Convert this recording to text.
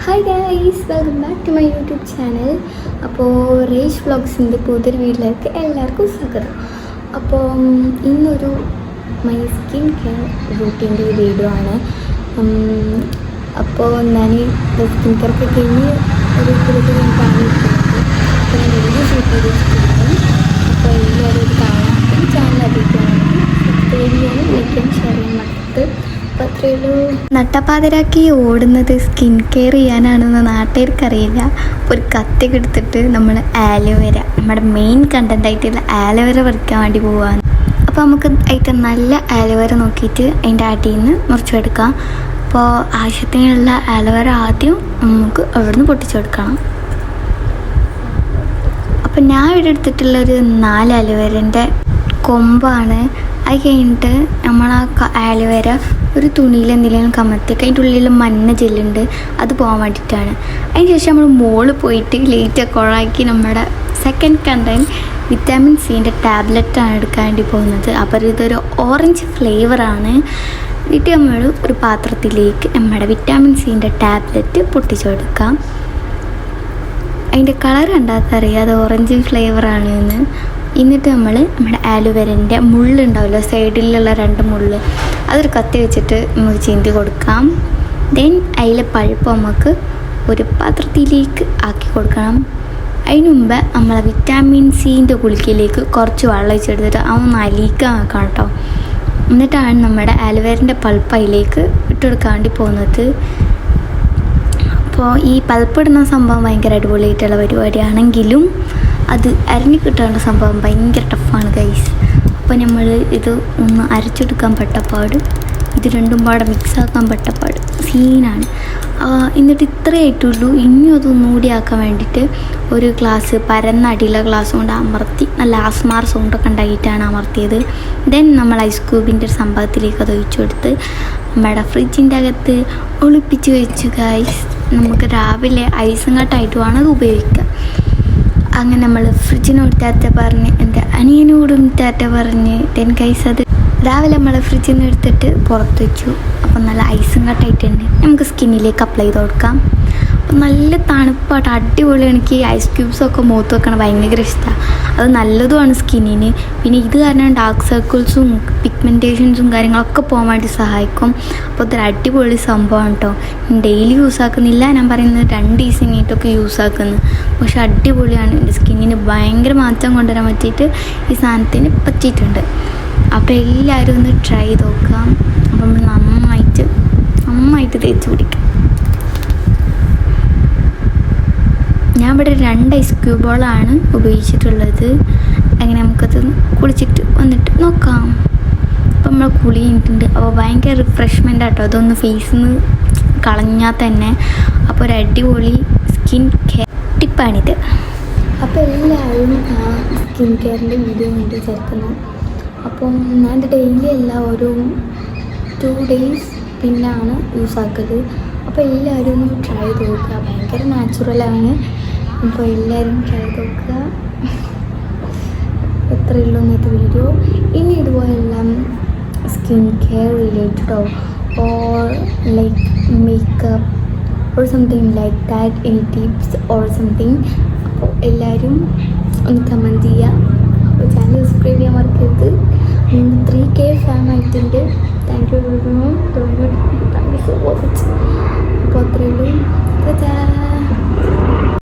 Hi guys, welcome back to my YouTube channel. അപ്പോൾ റേഷ് വ്ളോഗ്സിൻ്റെ പുതിയൊരു വീട്ടിലേക്ക് എല്ലാവർക്കും സ്വാഗതം. അപ്പോൾ ഇന്നൊരു മൈ സ്കിൻ കെയർ റൂട്ടീൻ്റെ വീഡിയോ ആണ്. അപ്പോൾ ഞാൻ സ്കിൻ കെയർ ഒക്കെ കഴിഞ്ഞ് ഒരു വീഡിയോ ഷൂട്ട് ചെയ്ത് വെച്ചിട്ടുണ്ട്. അപ്പോൾ എല്ലാവരും ഇത് കാണാം. ഈ ചാനൽ അറിയിക്കുകയാണെങ്കിൽ സബ്സ്ക്രൈബ് ചെയ്യാനും ലൈക്ക് ചെയ്യാനും ഷെയർ ചെയ്യാൻ മറക്കരുത്. അപ്പോൾ അത്രയുള്ളൂ. നട്ടപ്പാതിരാക്കി ഓടുന്നത് സ്കിൻ കെയർ ചെയ്യാനാണെന്ന് നാട്ടുകാർക്കറിയില്ല. ഒരു കത്തിയൊക്കെ എടുത്തിട്ട് നമ്മൾ ആലോവേര, നമ്മുടെ മെയിൻ കണ്ടൻ്റായിട്ടുള്ള ആലോവേര പറിക്കാൻ വേണ്ടി പോവുകയാണ്. അപ്പോൾ നമുക്ക് ഏറ്റവും നല്ല ആലോവേര നോക്കിയിട്ട് അതിൻ്റെ അടിയിൽ നിന്ന് മുറിച്ചെടുക്കാം. അപ്പോൾ ആവശ്യത്തിനുള്ള ആലോവേര ആദ്യം നമുക്ക് അവിടെ നിന്ന് പൊട്ടിച്ചെടുക്കണം. അപ്പോൾ ഞാൻ ഇവിടെ എടുത്തിട്ടുള്ളൊരു 4 ആലോവേരൻ്റെ കൊമ്പാണ്. അത് കഴിഞ്ഞിട്ട് നമ്മൾ ആ ആലോവേര ഒരു തുണിയിൽ എന്തെങ്കിലും കമത്തിയൊക്കെ അതിൻ്റെ ഉള്ളിൽ മഞ്ഞ ജെല്ലുണ്ട്, അത് പോകാൻ വേണ്ടിയിട്ടാണ്. അതിന് ശേഷം നമ്മൾ മോള് പോയിട്ട് ലൈറ്റൊക്കെ ഓണാക്കി നമ്മുടെ സെക്കൻഡ് കണ്ടൻറ്റ് വിറ്റാമിൻ സിൻ്റെ ടാബ്ലറ്റാണ് എടുക്കാൻ വേണ്ടി പോകുന്നത്. അപ്പോൾ ഇതൊരു ഓറഞ്ച് ഫ്ലേവറാണ്. എന്നിട്ട് നമ്മൾ ഒരു പാത്രത്തിലേക്ക് നമ്മുടെ വിറ്റാമിൻ സിൻ്റെ ടാബ്ലറ്റ് പൊട്ടിച്ചെടുക്കാം. അതിൻ്റെ കളർ കണ്ടാത്തറിയാം അത് ഓറഞ്ച് ഫ്ലേവറാണ് എന്ന്. എന്നിട്ട് നമ്മൾ നമ്മുടെ ആലോവേരൻ്റെ മുള്ളുണ്ടാവുമല്ലോ, സൈഡിലുള്ള 2 മുള്ള്, അതൊരു കത്തി വെച്ചിട്ട് നമുക്ക് ചീന്തി കൊടുക്കാം. ദെൻ അതിലെ പഴുപ്പ് നമുക്ക് ഒരു പാത്രത്തിലേക്ക് ആക്കി കൊടുക്കണം. അതിന് മുമ്പ് നമ്മളെ വിറ്റാമിൻ സിൻ്റെ ഗുളികയിലേക്ക് കുറച്ച് വെള്ളം ഒഴിച്ചെടുത്തിട്ട് അതൊന്ന് അലിയിക്കാൻ വെക്കാം കേട്ടോ. എന്നിട്ടാണ് നമ്മുടെ ആലോവേരൻ്റെ പൾപ്പ് അതിലേക്ക് ഇട്ടുകൊടുക്കാൻ വേണ്ടി പോകുന്നത്. അപ്പോൾ ഈ പൾപ്പിടുന്ന സംഭവം ഭയങ്കര അടിപൊളിയായിട്ടുള്ള പരിപാടിയാണെങ്കിലും അത് അരിഞ്ഞ് കിട്ടേണ്ട സംഭവം ഭയങ്കര ടഫാണ് ഗൈസ്. അപ്പോൾ നമ്മൾ ഇത് ഒന്ന് അരച്ചെടുക്കാൻ പെട്ടപ്പാട്, ഇത് രണ്ടും പാടെ മിക്സാക്കാൻ പെട്ടപ്പാട് സീനാണ്. എന്നിട്ട് ഇത്രയായിട്ടുള്ളൂ. ഇനിയും അതൊന്നുകൂടി ആക്കാൻ വേണ്ടിയിട്ട് ഒരു ഗ്ലാസ് പരന്ന അടിയിലെ ഗ്ലാസ് കൊണ്ട് അമർത്തി നല്ല ആസ്മാർ സൗണ്ടൊക്കെ ഉണ്ടാക്കിയിട്ടാണ് അമർത്തിയത്. ദെൻ നമ്മൾ ഐസ് ക്യൂബിൻ്റെ ഒരു സംഭവത്തിലേക്ക് അത് ഒഴിച്ചു കൊടുത്ത് നമ്മുടെ ഫ്രിഡ്ജിൻ്റെ അകത്ത് ഒളിപ്പിച്ച് വെച്ചു ഗൈസ്. നമുക്ക് രാവിലെ ഐസും കട്ടായിട്ട് വേണം അത് ഉപയോഗിക്കാം. അങ്ങനെ നമ്മൾ ഫ്രിഡ്ജിനോട് ടാറ്റ പറഞ്ഞ് എൻ്റെ അനിയനോടും ടാറ്റ പറഞ്ഞ് ദെൻ ഗൈസ് അത് രാവിലെ നമ്മൾ ഫ്രിഡ്ജിൽ നിന്ന് എടുത്തിട്ട് പുറത്ത് വെച്ചു. അപ്പം നല്ല ഐസും കട്ടായിട്ടുണ്ട്. നമുക്ക് സ്കിന്നിലേക്ക് അപ്ലൈ ചെയ്ത് കൊടുക്കാം. അപ്പം നല്ല തണുപ്പായിട്ട് അടിപൊളി. എനിക്ക് ഐസ് ക്യൂബ്സൊക്കെ മുഖത്ത് വെക്കണം ഭയങ്കര ഇഷ്ടമാണ്. അത് നല്ലതുമാണ് സ്കിന്നിന്. പിന്നെ ഇത് കാരണം ഡാർക്ക് സർക്കിൾസും പിഗ്മെൻറ്റേഷൻസും കാര്യങ്ങളൊക്കെ പോകാൻ വേണ്ടി സഹായിക്കും. അപ്പോൾ ഇതൊരു അടിപൊളി സംഭവമാണ് കേട്ടോ. ഡെയിലി യൂസ് ആക്കുന്നില്ല, ഞാൻ പറയുന്നത് 2 ദിവസം കഴിഞ്ഞിട്ടൊക്കെ യൂസ് ആക്കുന്നത്. പക്ഷെ അടിപൊളിയാണ്. എൻ്റെ സ്കിന്നിന് ഭയങ്കര മാറ്റം കൊണ്ടുവരാൻ പറ്റിയിട്ട് ഈ സാധനത്തിന് പറ്റിയിട്ടുണ്ട്. അപ്പോൾ എല്ലാവരും ഒന്ന് ട്രൈ ചെയ്ത് നോക്കാം. അപ്പം നന്നായിട്ട് തേച്ച് പിടിക്കാം. ഞാൻ ഇവിടെ 2 ഐസ് ക്യൂബുകളാണ് ഉപയോഗിച്ചിട്ടുള്ളത്. അങ്ങനെ നമുക്കത് കുളിച്ചിട്ട് വന്നിട്ട് നോക്കാം. അപ്പം നമ്മൾ കുളി കഴിഞ്ഞിട്ടുണ്ട്. അപ്പോൾ ഭയങ്കര റിഫ്രഷ്മെൻ്റ് ആട്ടോ അതൊന്ന് ഫേസിൽ നിന്ന് കളഞ്ഞാൽ തന്നെ. അപ്പോൾ ഒരു അടിപൊളി സ്കിൻ കെയർ ടിപ്പാണിത്. അപ്പോൾ എല്ലാവരും സ്കിൻ കെയറിൻ്റെ വീഡിയോ കൊണ്ട് ചേർക്കുന്നു. അപ്പം ഞാൻ ഡെയിലി അല്ല, ഒരു 2 ഡേയ്സ് പിന്നാണ് യൂസ് ആക്കല്. അപ്പോൾ എല്ലാവരും ഒന്ന് ട്രൈ ചെയ്ത് നോക്കുക. ഭയങ്കര നാച്ചുറലാണ്. അപ്പോൾ എല്ലാവരും ട്രൈ ചെയ്ത് നോക്കുക. എത്രയുള്ളൂ ഇന്നത്തെ വീഡിയോ. ഇനി ഇതുപോലെല്ലാം സ്കിൻ കെയർ റിലേറ്റഡോ or like makeup or something like that, any tips or something, അപ്പോൾ എല്ലാവരും ഒന്ന് കമൻറ്റ് ചെയ്യുക. അപ്പോൾ ചാനൽ സബ്സ്ക്രൈബ് ചെയ്യാൻ മറക്കരുത്. 3K ഫാൻ ആയിട്ടുണ്ട്. Thank you so much. അപ്പോൾ അത്രയുള്ളൂ.